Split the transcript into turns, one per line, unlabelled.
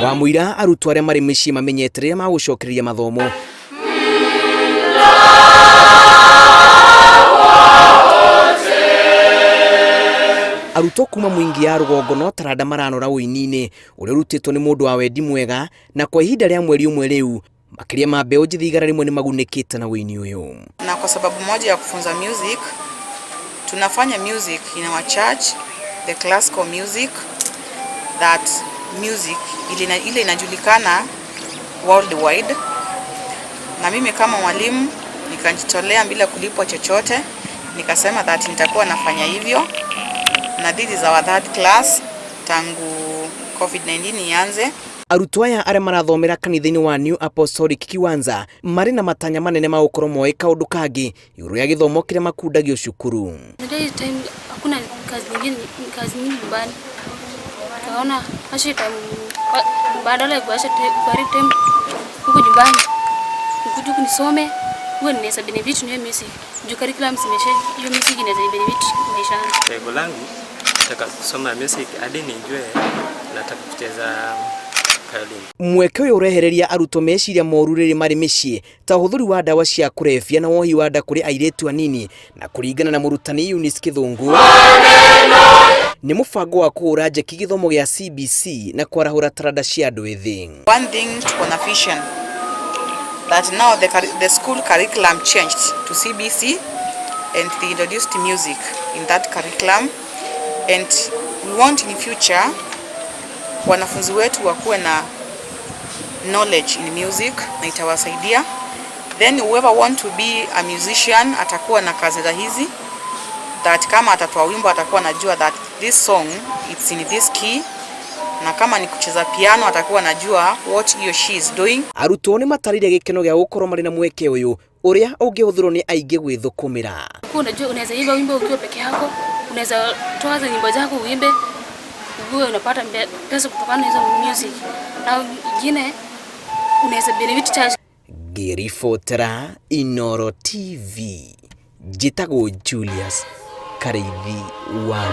Wamũira arutwo arĩa marĩ mĩciĩ mamenyete rĩrĩa magũcokereria mathomo. Arutwo kuma mũingĩ ya rũgongo no taranda maranora ũini-inĩ ũrĩa ũrutĩtwo nĩ mũndũ wa wendi mwega, na kwa ihinda rĩa mweri ũmwe rĩu makĩria ma mbeũ njĩthĩ igana rĩmwe nĩ magunĩkĩte na ũini ũyũ.
Na kwa sababu moja ya kufunza music, tunafanya music in our church, the classical music, that music ile inajulikana worldwide. Na mimi kama mwalimu nikajitolea bila kulipwa chochote, nikasema that nitakuwa nafanya hivyo. Na this is our third class tangu COVID-19 ianze.
Arutwo aya arĩa marathomera kanitha-inĩ wa New Apostolic Kiwanza marĩ na matanya manene ma gũkorwo moĩ kaũndũ kangĩ igũrũ ya gĩthomo kĩrĩa makundagio cukuru.
Hakuna kazi nyingi nyumbani. Kaona acha time badala ya kuacha time huko nyumbani. Nikuja kunisome, huwa ninaweza benefit na music. Juu curriculum simesha hiyo music inaweza benefit maisha yangu.
Lengo langu nataka kusoma music hadi nijue nataka kucheza violin.
Mweke ũyũ ũrehereria arutwo meciria moru rĩrĩ marĩ mĩciĩ ta ũhũthĩri wa ndawa cia kũrebia na wohi wa nda kũrĩ airĩtu anini, na kũringana na mũrutani Eunice Kĩthũngũ nĩ mũbango wa kũhũra njeki gĩthomo gĩa CBC na kwarahũra taranda cia andũ ethĩ.
One thing tuko na vision that now the school curriculum changed to CBC and they introduced music in that curriculum, and we want in future wanafunzi wetu wakuwe na knowledge in music na itawasaidia. Then whoever want to be a musician atakuwa na kazi hizi, that kama atatoa wimbo atakuwa najua that this song it's in this key, na kama ni kucheza piano atakuwa najua what he or she is doing.
Arutwo nĩ matarire gĩkeno gĩa gũkorwo marĩ na mweke ũyũ ũrĩa ũngĩhũthĩrwo nĩ aingĩ gwĩthũkũmĩra.
Unajua unaweza imba wimbo ukiwa peke yako, unaweza toa nyimbo zako uimbe, wewe unapata pesa kutokana na hizo music. Na nyingine unaweza benefit charge.
Ngĩribotera Inooro TV, njĩtagwo Julius Kareithi wa